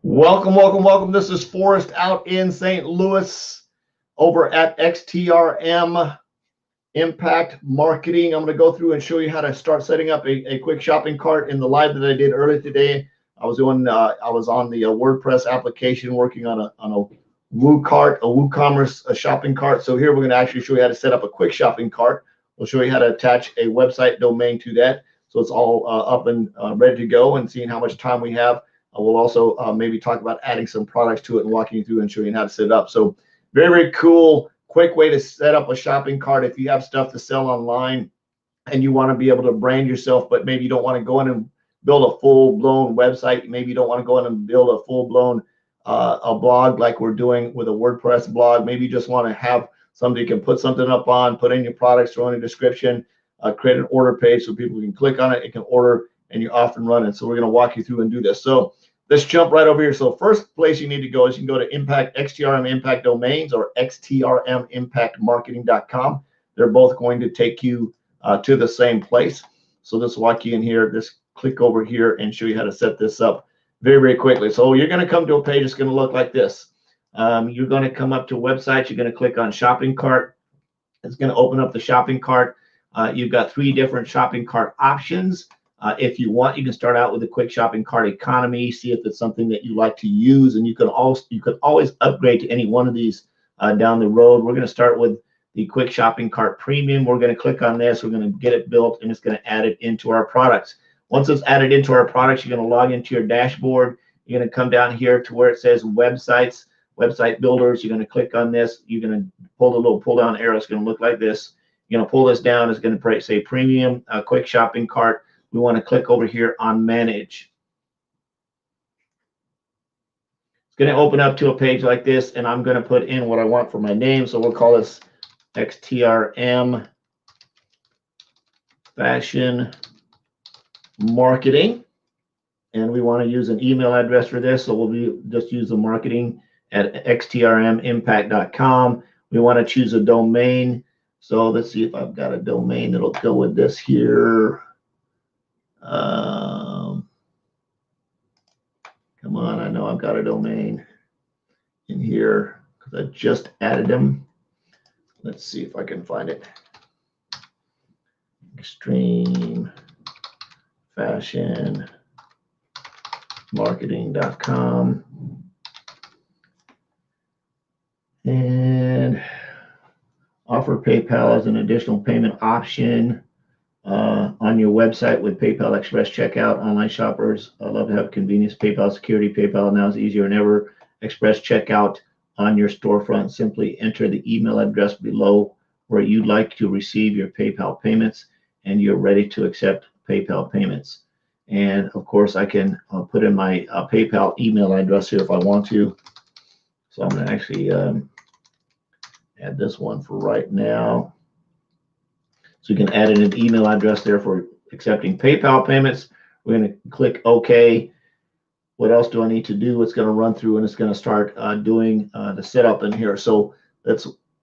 Welcome, welcome, welcome. This is Forrest out in St. Louis over at XTRM Impact Marketing. I'm going to go through and show you how to start setting up a quick shopping cart. In the live that I did earlier today, I was on the WordPress application working on a WooCommerce shopping cart. So here we're going to actually show you how to set up a quick shopping cart. We'll show you how to attach a website domain to that, so it's all up and ready to go, and seeing how much time we have. We'll also maybe talk about adding some products to it and walking you through and showing you how to set it up. So very, very cool, quick way to set up a shopping cart. If you have stuff to sell online and you want to be able to brand yourself, but maybe you don't want to go in and build a full-blown website. Maybe you don't want to go in and build a full-blown a blog like we're doing with a WordPress blog. Maybe you just want to have somebody can put something up on, put in your products, throw in a description, create an order page so people can click on it, it can order, and you're off and running. So we're going to walk you through and do this. So let's jump right over here. So first place you need to go is you can go to XTRM Impact Domains or XTRMImpactMarketing.com. They're both going to take you to the same place. So let's walk you in here. Just click over here and show you how to set this up very, very quickly. So you're going to come to a page that's going to look like this. You're going to come up to websites. You're going to click on shopping cart. It's going to open up the shopping cart. You've got 3 different shopping cart options. If you want, you can start out with a quick shopping cart economy, see if it's something that you like to use, and you could always upgrade to any one of these down the road. We're going to start with the quick shopping cart premium. We're going to click on this. We're going to get it built, and it's going to add it into our products. Once it's added into our products, you're going to log into your dashboard. You're going to come down here to where it says websites, website builders. You're going to click on this. You're going to pull the little pull down arrow. It's going to look like this. You're going to pull this down. It's going to say premium quick shopping cart. We want to click over here on manage. It's going to open up to a page like this, and I'm going to put in what I want for my name. So we'll call this XTRM Fashion Marketing. And we want to use an email address for this. So we'll just use the marketing at xtrmimpact.com. We want to choose a domain. So let's see if I've got a domain that'll go with this here. Come on, I know I've got a domain in here because I just added them. Let's see if I can find it. Extreme Fashion Marketing.com. And offer PayPal as an additional payment option. On your website with PayPal Express checkout. Online shoppers love to have convenience. PayPal security. PayPal now is easier than ever. Express checkout on your storefront. Simply enter the email address below where you'd like to receive your PayPal payments, and you're ready to accept PayPal payments. And of course, I can put in my PayPal email address here if I want to. So I'm going to actually add this one for right now. So you can add in an email address there for accepting PayPal payments. We're going to click OK. What else do I need to do? It's going to run through and it's going to start doing the setup in here. So I'm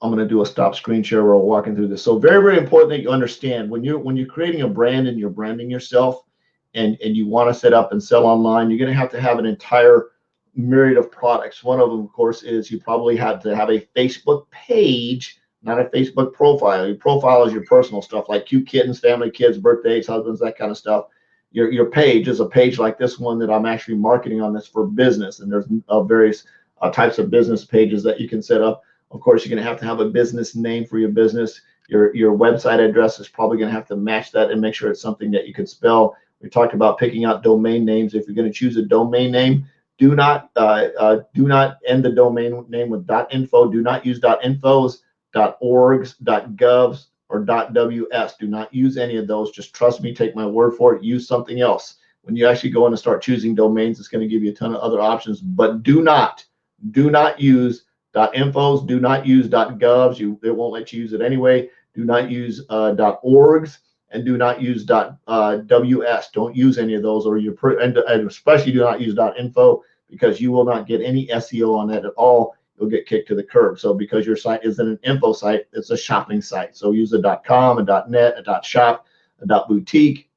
going to do a stop screen share where we're walking through this. So very, very important that you understand when you're creating a brand and you're branding yourself and you want to set up and sell online, you're going to have an entire myriad of products. One of them, of course, is you probably have to have a Facebook page, not a Facebook profile. Your profile is your personal stuff like cute kittens, family, kids, birthdays, husbands, that kind of stuff. Your page is a page like this one that I'm actually marketing on this for business. And there's various types of business pages that you can set up. Of course, you're going to have a business name for your business. Your website address is probably going to have to match that and make sure it's something that you can spell. We talked about picking out domain names. If you're going to choose a domain name, do not end the domain name with .info. Do not use .infos. .orgs, .govs, or .ws. Do not use any of those. Just trust me, take my word for it. Use something else. When you actually go in and start choosing domains, it's going to give you a ton of other options, but do not use .infos, do not use .govs. It won't let you use it anyway. Do not use .orgs, and do not use .ws. Don't use any of those, or and especially do not use .info, because you will not get any SEO on that at all. You'll get kicked to the curb. So because your site isn't an info site, it's a shopping site. So use a .com, a .net, a .shop, a .boutique,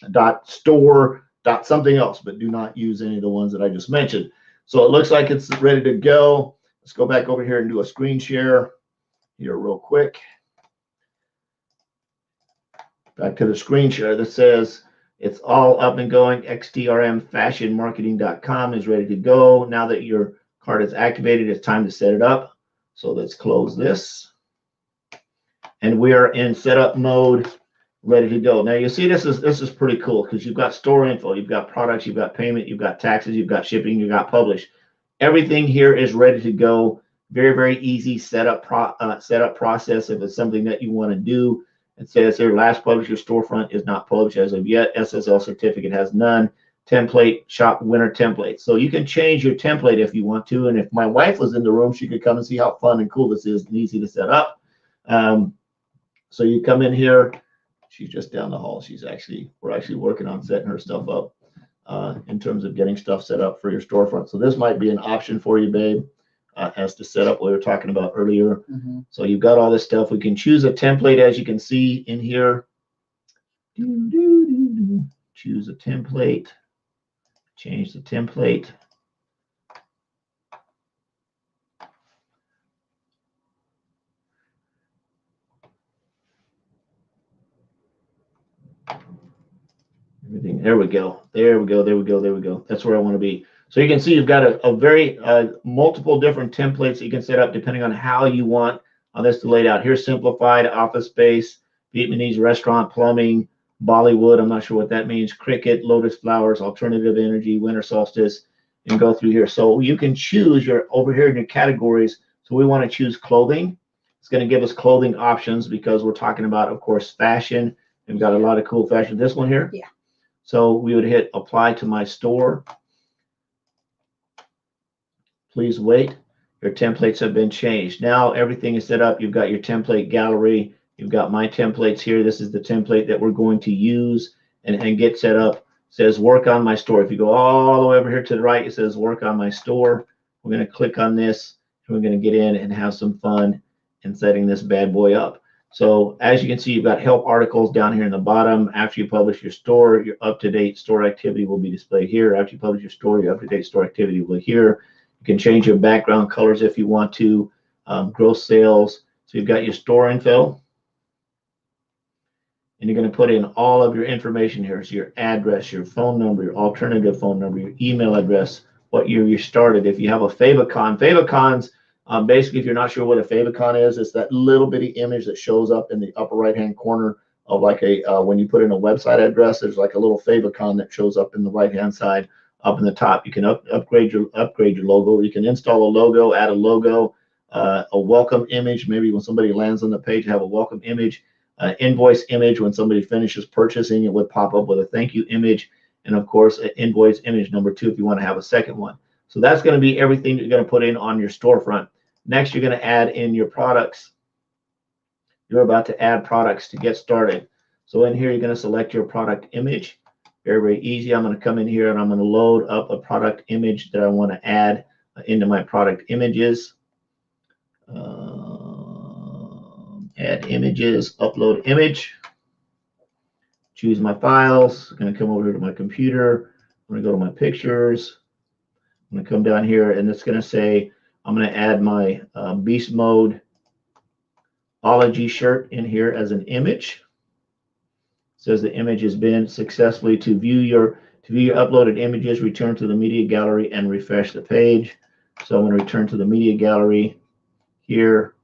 a .store, something else, but do not use any of the ones that I just mentioned. So it looks like it's ready to go. Let's go back over here and do a screen share here real quick. Back to the screen share that says it's all up and going. xtrmfashionmarketing.com is ready to go. Now that your card is activated, it's time to set it up. So let's close this. And we are in setup mode, ready to go. Now you see this is pretty cool because you've got store info, you've got products, you've got payment, you've got taxes, you've got shipping, you've got publish. Everything here is ready to go. Very, very easy setup process if it's something that you want to do. It says here, last published, your storefront is not published as of yet. SSL certificate has none. Template, shop winner template. So you can change your template if you want to. And if my wife was in the room, she could come and see how fun and cool this is and easy to set up. So you come in here. She's just down the hall. We're actually working on setting her stuff up in terms of getting stuff set up for your storefront. So this might be an option for you, babe. As to set up what we were talking about earlier. Mm-hmm. So you've got all this stuff. We can choose a template, as you can see in here. Choose a template. Change the template. Everything. There we go. There we go. There we go. There we go. That's where I want to be. So you can see you've got a very multiple different templates that you can set up depending on how you want this to lay out. Here's simplified, office space, Vietnamese restaurant, plumbing, Bollywood. I'm not sure what that means. Cricket, lotus flowers, alternative energy, winter solstice, and go through here. So you can choose over here in your categories. So we want to choose clothing. It's going to give us clothing options because we're talking about, of course, fashion. We've got a lot of cool fashion. This one here. Yeah. So we would hit apply to my store. Please wait. Your templates have been changed. Now everything is set up. You've got your template gallery. You've got my templates here. This is the template that we're going to use and get set up. It says work on my store. If you go all the way over here to the right, it says work on my store. We're going to click on this and we're going to get in and have some fun in setting this bad boy up. So as you can see, you've got help articles down here in the bottom. After you publish your store, your up-to-date store activity will be displayed here. After you publish your store, your up-to-date store activity will be here. You can change your background colors if you want to, gross sales. So you've got your store info. And you're going to put in all of your information here. So your address, your phone number, your alternative phone number, your email address, what year you started. If you have a Favicon, Favicons, basically, if you're not sure what a Favicon is, it's that little bitty image that shows up in the upper right-hand corner of like when you put in a website address, there's like a little Favicon that shows up in the right-hand side. Up in the top, you can upgrade your logo. You can install a logo, add a logo, a welcome image. Maybe when somebody lands on the page, have a welcome image, invoice image. When somebody finishes purchasing, it would pop up with a thank you image, and of course, an invoice image number 2 if you want to have a second one. So that's going to be everything you're going to put in on your storefront. Next, you're going to add in your products. You're about to add products to get started. So in here, you're going to select your product image. Very, very easy. I'm going to come in here and I'm going to load up a product image that I want to add into my product images. Add images, upload image. Choose my files. I'm going to come over here to my computer. I'm going to go to my pictures. I'm going to come down here and it's going to say I'm going to add my Beast Mode Ology shirt in here as an image. Says the image has been successfully to view your uploaded images, return to the media gallery and refresh the page. So I'm going to return to the media gallery here,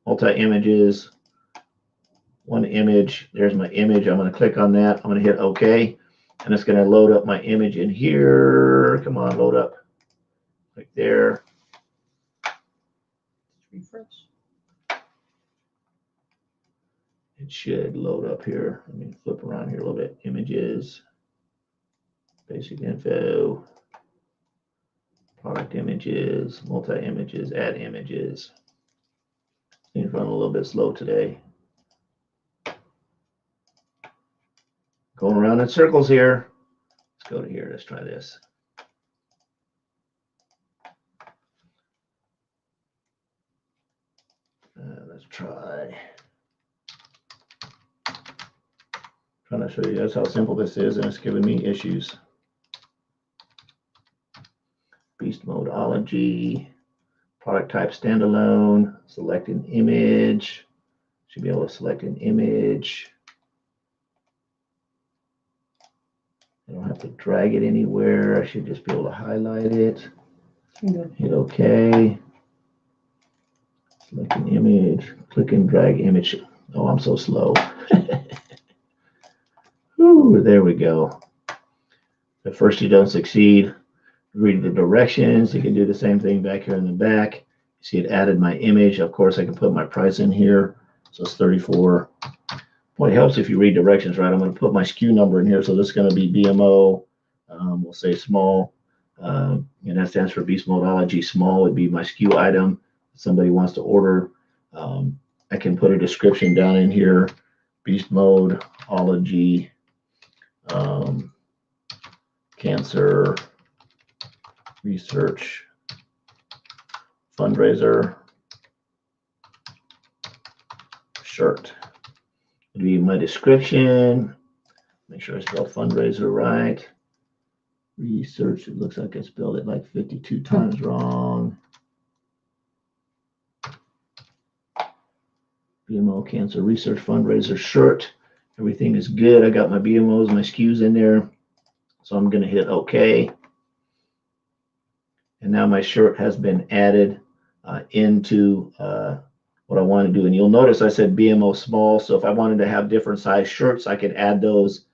multi-images, one image. There's my image. I'm going to click on that. I'm going to hit OK, and it's going to load up my image in here. Come on, load up. Right there. Refresh. It should load up here. Let me flip around here a little bit. Images, basic info, product images, multi-images, add images. Seems running a little bit slow today. Going around in circles here. Let's go to here. Let's try this. Let's try. Trying to show you guys how simple this is, and it's giving me issues. beast modeology, product type standalone, select an image. Should be able to select an image. I don't have to drag it anywhere. I should just be able to highlight it. Hit OK. Select an image. Click and drag image. Oh, I'm so slow. Ooh, there we go. At first you don't succeed. Read the directions. You can do the same thing back here in the back. You see it added my image. Of course, I can put my price in here. So it's 34. Boy, it helps if you read directions, right? I'm going to put my SKU number in here. So this is going to be BMO. We'll say small. And that stands for Beast Modeology. Small would be my SKU item. If somebody wants to order, I can put a description down in here. Beast Modeology, cancer research fundraiser shirt. It'll be my description. Make sure I spell fundraiser right. Research, it looks like I spelled it like 52 times wrong. BMO Cancer Research Fundraiser shirt. Everything is good. I got my BMOs, my SKUs in there. So I'm going to hit OK. And now my shirt has been added into what I want to do. And you'll notice I said BMO small. So if I wanted to have different size shirts, I could add those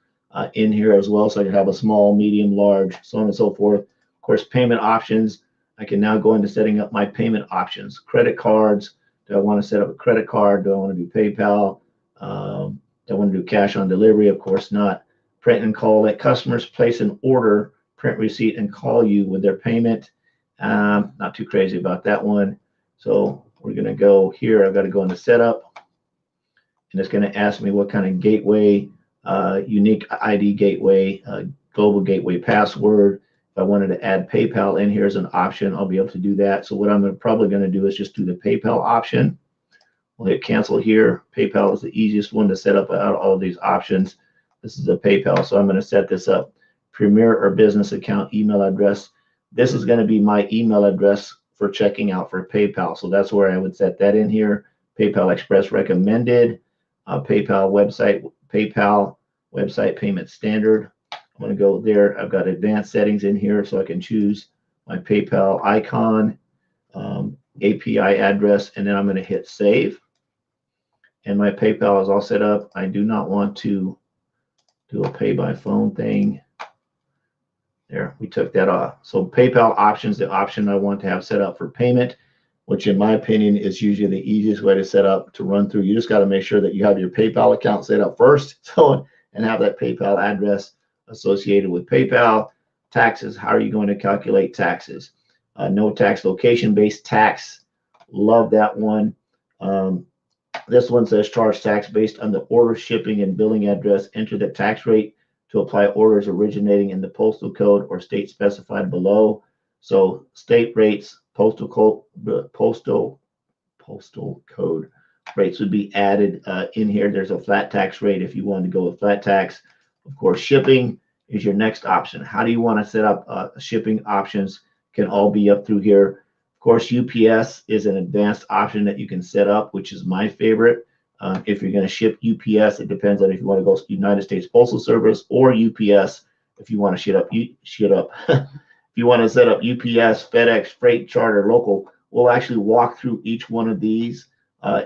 in here as well. So I could have a small, medium, large, so on and so forth. Of course, payment options. I can now go into setting up my payment options. Credit cards. Do I want to set up a credit card? Do I want to do PayPal? Do I want to do cash on delivery? Of course not. Print and call. Let customers place an order, print receipt, and call you with their payment. Not too crazy about that one. So we're going to go here. I've got to go into setup. And it's going to ask me what kind of gateway, unique ID gateway, global gateway password. If I wanted to add PayPal in here as an option, I'll be able to do that. So what I'm probably going to do is just do the PayPal option. We'll hit cancel here. PayPal is the easiest one to set up out of all of these options. This is a PayPal, so I'm going to set this up. Premier or business account email address. This is going to be my email address for checking out for PayPal. So that's where I would set that in here. PayPal Express recommended. PayPal website payment standard. I'm going to go there. I've got advanced settings in here, so I can choose my PayPal icon, API address, and then I'm going to hit save. And my PayPal is all set up. I do not want to do a pay by phone thing. There, we took that off. So PayPal options, the option I want to have set up for payment, which in my opinion is usually the easiest way to set up to run through. You just got to make sure that you have your PayPal account set up first, so and have that PayPal address associated with PayPal. Taxes, how are you going to calculate taxes? No tax, location-based tax. Love that one. This one says charge tax based on the order, shipping, and billing address. Enter the tax rate to apply orders originating in the postal code or state specified below. So state rates, postal code rates would be added in here. There's a flat tax rate if you want to go with flat tax. Of course, shipping is your next option. How do you want to set up shipping options? Can all be up through here. Of course, UPS is an advanced option that you can set up, which is my favorite. If you're going to ship UPS, it depends on if you want to go United States Postal Service or UPS. If you want to if you want to set up UPS, FedEx, Freight, Charter, Local, we'll actually walk through each one of these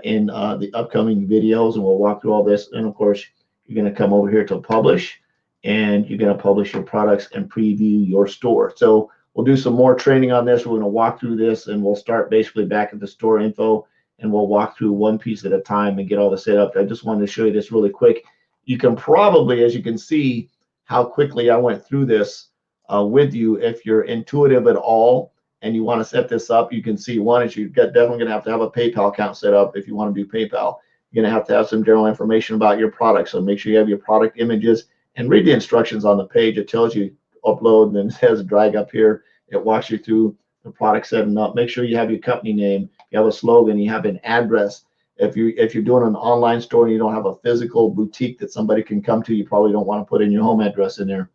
in the upcoming videos, and we'll walk through all this. And of course, you're going to come over here to publish, and you're going to publish your products and preview your store. So we'll do some more training on this. We're going to walk through this, and we'll start basically back at the store info, and we'll walk through one piece at a time and get all the setup. I just wanted to show you this really quick. You can probably, as you can see, how quickly I went through this with you. If you're intuitive at all and you want to set this up, you can see one is you're definitely going to have a PayPal account set up. If you want to do PayPal, you're going to have some general information about your product. So make sure you have your product images and read the instructions on the page. It tells you upload, and then it says drag up here. It walks you through the product setting up. Make sure you have your company name, you have a slogan, you have an address. If you're doing an online store and you don't have a physical boutique that somebody can come to, you probably don't want to put in your home address in there.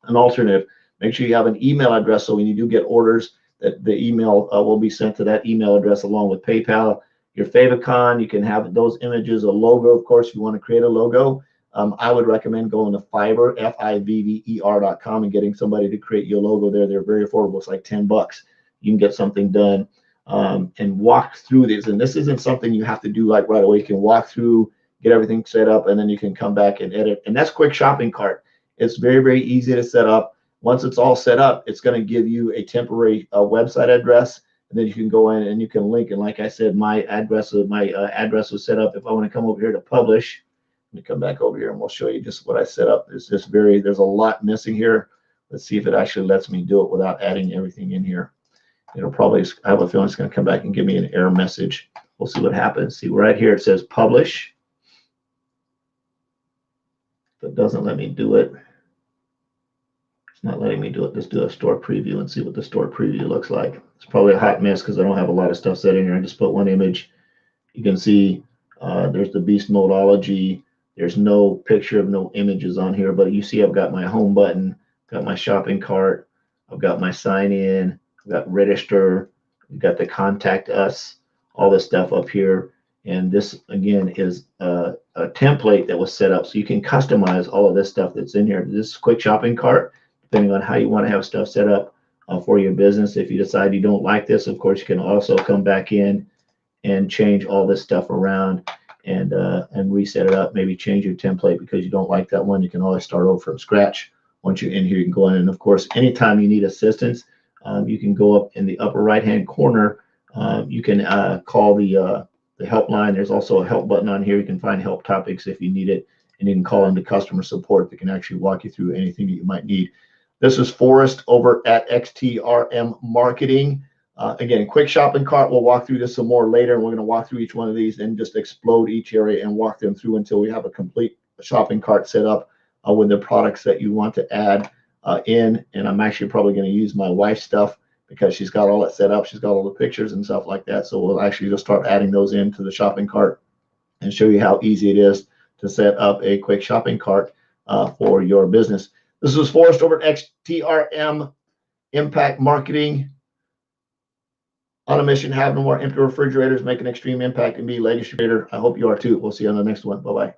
An alternative, Make sure you have an email address so when you do get orders, that the email will be sent to that email address along with PayPal. Your Favicon, you can have those images, a logo, of course, if you want to create a logo. I would recommend going to Fiverr, Fivver.com, and getting somebody to create your logo there. They're very affordable. It's like $10. You can get something done and walk through this. And this isn't something you have to do like right away. You can walk through, get everything set up, and then you can come back and edit. And that's Quick Shopping Cart. It's very, very easy to set up. Once it's all set up, it's going to give you a temporary website address, and then you can go in and you can link. And like I said, my address was set up. If I want to come over here to publish, let me come back over here and we'll show you just what I set up. There's a lot missing here. Let's see if it actually lets me do it without adding everything in here. It'll probably, I have a feeling it's going to come back and give me an error message. We'll see what happens. See right here, it says publish. If it doesn't let me do it, it's not letting me do it. Let's do a store preview and see what the store preview looks like. It's probably a hot mess because I don't have a lot of stuff set in here. I just put one image. You can see there's the beast modology. There's no picture of no images on here, but you see I've got my home button, got my shopping cart, I've got my sign in, I've got register, we've got the contact us, all this stuff up here. And this again is a template that was set up so you can customize all of this stuff that's in here. This Quick Shopping Cart, depending on how you want to have stuff set up for your business. If you decide you don't like this, of course, you can also come back in and change all this stuff around and reset it up. Maybe change your template because you don't like that one. You can always start over from scratch. Once you're in here, you can go in. And of course, anytime you need assistance, you can go up in the upper right-hand corner. You can call the helpline. There's also a help button on here. You can find help topics if you need it, and you can call into customer support that can actually walk you through anything that you might need. This is Forrest over at XTRM Marketing. Again, Quick Shopping Cart, we'll walk through this some more later, and we're going to walk through each one of these and just explode each area and walk them through until we have a complete shopping cart set up with the products that you want to add in. And I'm actually probably going to use my wife's stuff because she's got all that set up. She's got all the pictures and stuff like that. So we'll actually just start adding those into the shopping cart and show you how easy it is to set up a quick shopping cart for your business. This was Forrest over at XTRM Impact Marketing. On a mission, have no more empty refrigerators, make an extreme impact, and be a legacy creator. I hope you are too. We'll see you on the next one. Bye-bye.